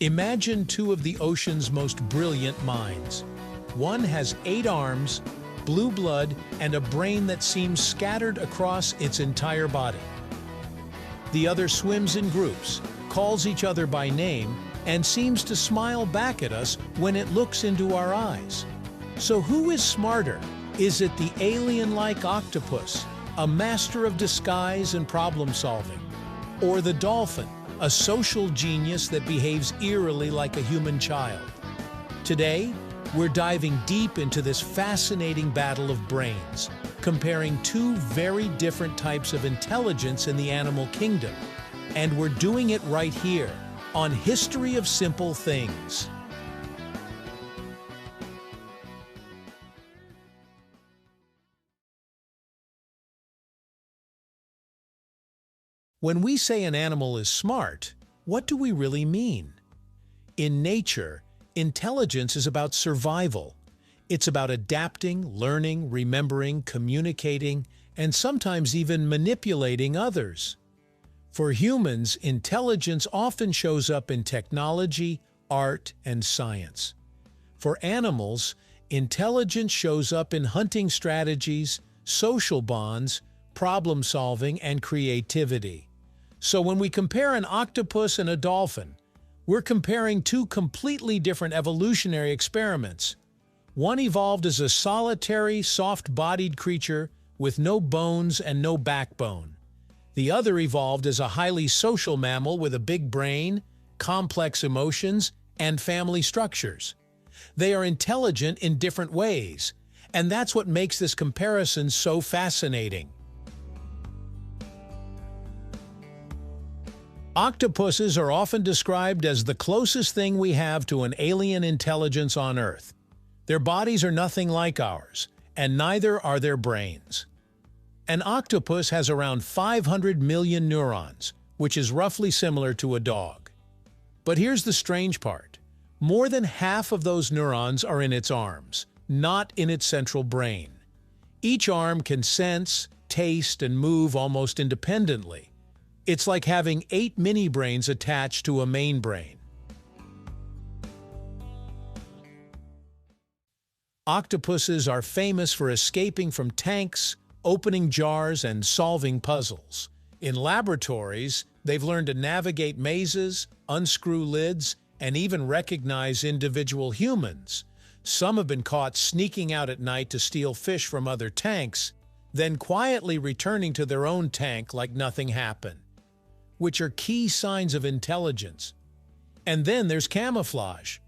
Imagine two of the ocean's most brilliant minds. One has 8 arms, blue blood, and a brain that seems scattered across its entire body. The other swims in groups, calls each other by name, and seems to smile back at us when it looks into our eyes. So who is smarter? Is it the alien-like octopus, a master of disguise and problem solving? Or the dolphin, a social genius that behaves eerily like a human child? Today, we're diving deep into this fascinating battle of brains, comparing two very different types of intelligence in the animal kingdom. And we're doing it right here, on History of Simple Things. When we say an animal is smart, what do we really mean? In nature, intelligence is about survival. It's about adapting, learning, remembering, communicating, and sometimes even manipulating others. For humans, intelligence often shows up in technology, art, and science. For animals, intelligence shows up in hunting strategies, social bonds, problem-solving, and creativity. So when we compare an octopus and a dolphin, we're comparing two completely different evolutionary experiments. One evolved as a solitary, soft-bodied creature with no bones and no backbone. The other evolved as a highly social mammal with a big brain, complex emotions, and family structures. They are intelligent in different ways, and that's what makes this comparison so fascinating. Octopuses are often described as the closest thing we have to an alien intelligence on Earth. Their bodies are nothing like ours, and neither are their brains. An octopus has around 500 million neurons, which is roughly similar to a dog. But here's the strange part. More than half of those neurons are in its arms, not in its central brain. Each arm can sense, taste, and move almost independently. It's like having 8 mini-brains attached to a main brain. Octopuses are famous for escaping from tanks, opening jars, and solving puzzles. In laboratories, they've learned to navigate mazes, unscrew lids, and even recognize individual humans. Some have been caught sneaking out at night to steal fish from other tanks, then quietly returning to their own tank like nothing happened, which are key signs of intelligence. And then there's camouflage.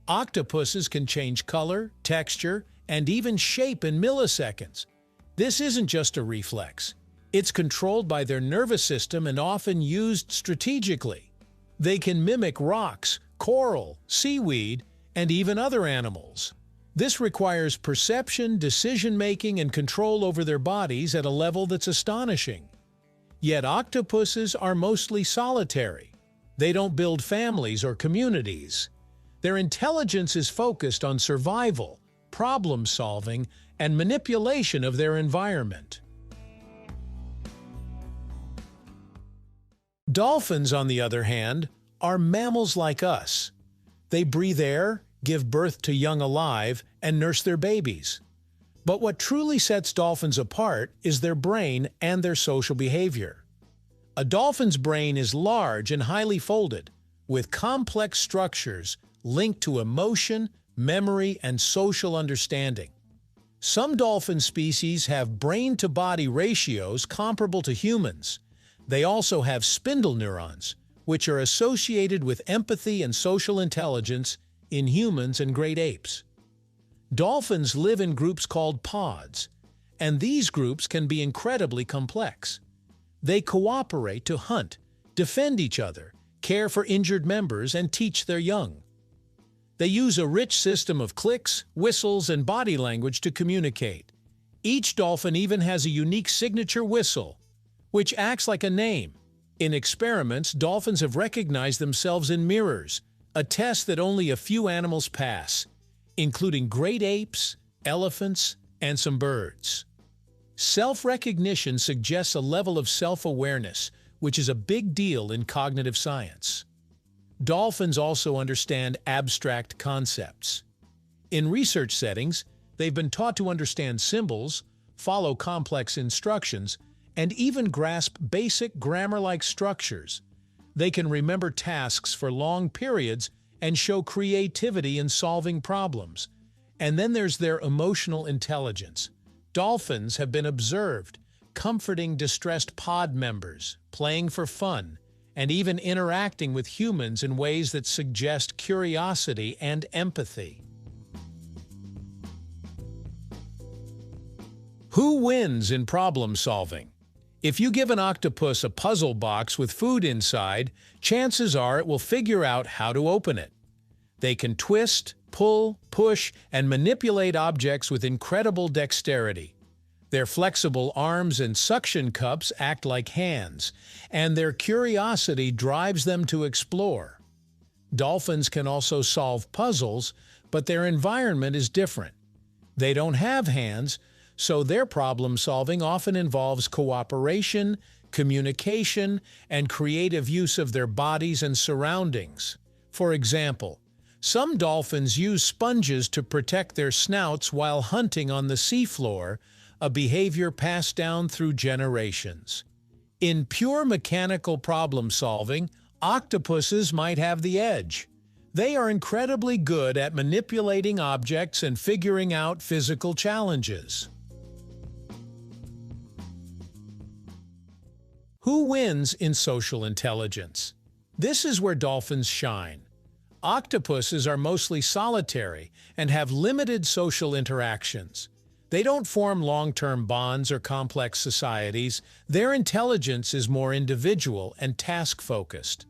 Octopuses can change color, texture, and even shape in milliseconds. This isn't just a reflex. It's controlled by their nervous system and often used strategically. They can mimic rocks, coral, seaweed, and even other animals. This requires perception, decision-making, and control over their bodies at a level that's astonishing. Yet octopuses are mostly solitary. They don't build families or communities. Their intelligence is focused on survival, problem-solving, and manipulation of their environment. Dolphins, on the other hand, are mammals like us. They breathe air, give birth to young alive, and nurse their babies. But what truly sets dolphins apart is their brain and their social behavior. A dolphin's brain is large and highly folded, with complex structures linked to emotion, memory, and social understanding. Some dolphin species have brain-to-body ratios comparable to humans. They also have spindle neurons, which are associated with empathy and social intelligence in humans and great apes. Dolphins live in groups called pods, and these groups can be incredibly complex. They cooperate to hunt, defend each other, care for injured members, and teach their young. They use a rich system of clicks, whistles, and body language to communicate. Each dolphin even has a unique signature whistle, which acts like a name. In experiments, dolphins have recognized themselves in mirrors, a test that only a few animals pass, including great apes, elephants, and some birds. Self-recognition suggests a level of self-awareness, which is a big deal in cognitive science. Dolphins also understand abstract concepts. In research settings, they've been taught to understand symbols, follow complex instructions, and even grasp basic grammar-like structures. They can remember tasks for long periods and show creativity in solving problems. And then there's their emotional intelligence. Dolphins have been observed comforting distressed pod members, playing for fun, and even interacting with humans in ways that suggest curiosity and empathy. Who wins in problem solving? If you give an octopus a puzzle box with food inside, chances are it will figure out how to open it. They can twist, pull, push, and manipulate objects with incredible dexterity. Their flexible arms and suction cups act like hands, and their curiosity drives them to explore. Dolphins can also solve puzzles, but their environment is different. They don't have hands, so their problem-solving often involves cooperation, communication, and creative use of their bodies and surroundings. For example, some dolphins use sponges to protect their snouts while hunting on the seafloor, a behavior passed down through generations. In pure mechanical problem-solving, octopuses might have the edge. They are incredibly good at manipulating objects and figuring out physical challenges. Who wins in social intelligence? This is where dolphins shine. Octopuses are mostly solitary and have limited social interactions. They don't form long-term bonds or complex societies. Their intelligence is more individual and task-focused.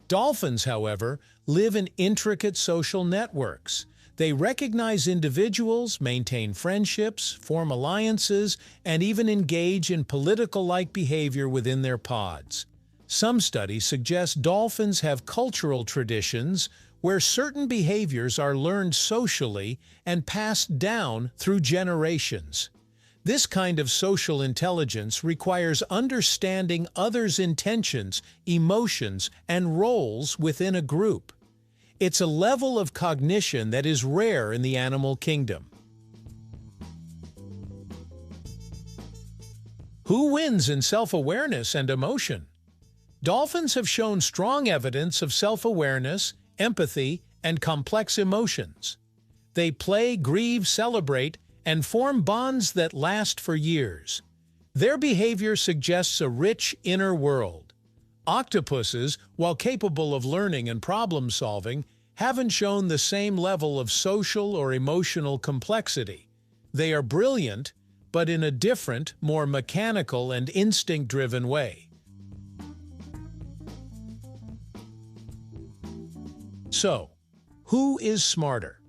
Dolphins, however, live in intricate social networks. They recognize individuals, maintain friendships, form alliances, and even engage in political-like behavior within their pods. Some studies suggest dolphins have cultural traditions where certain behaviors are learned socially and passed down through generations. This kind of social intelligence requires understanding others' intentions, emotions, and roles within a group. It's a level of cognition that is rare in the animal kingdom. Who wins in self-awareness and emotion? Dolphins have shown strong evidence of self-awareness, empathy, and complex emotions. They play, grieve, celebrate, and form bonds that last for years. Their behavior suggests a rich inner world. Octopuses, while capable of learning and problem-solving, haven't shown the same level of social or emotional complexity. They are brilliant, but in a different, more mechanical and instinct-driven way. So, who is smarter?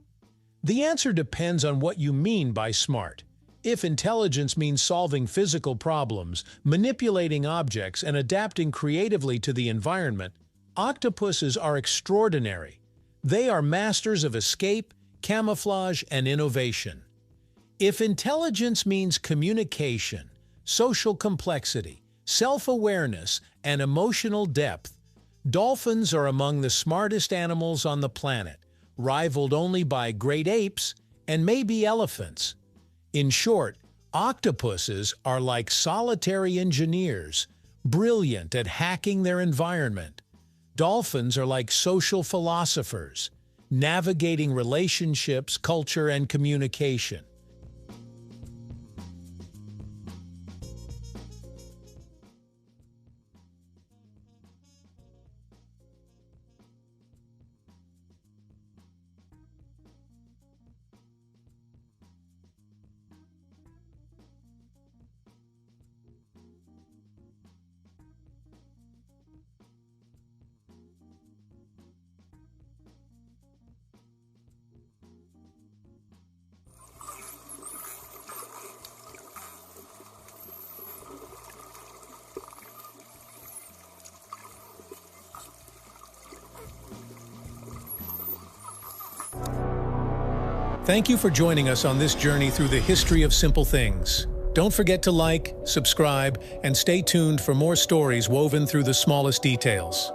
The answer depends on what you mean by smart. If intelligence means solving physical problems, manipulating objects, and adapting creatively to the environment, octopuses are extraordinary. They are masters of escape, camouflage, and innovation. If intelligence means communication, social complexity, self-awareness, and emotional depth, dolphins are among the smartest animals on the planet, rivaled only by great apes and maybe elephants. In short, octopuses are like solitary engineers, brilliant at hacking their environment. Dolphins are like social philosophers, navigating relationships, culture, and communication. Thank you for joining us on this journey through the history of simple things. Don't forget to like, subscribe, and stay tuned for more stories woven through the smallest details.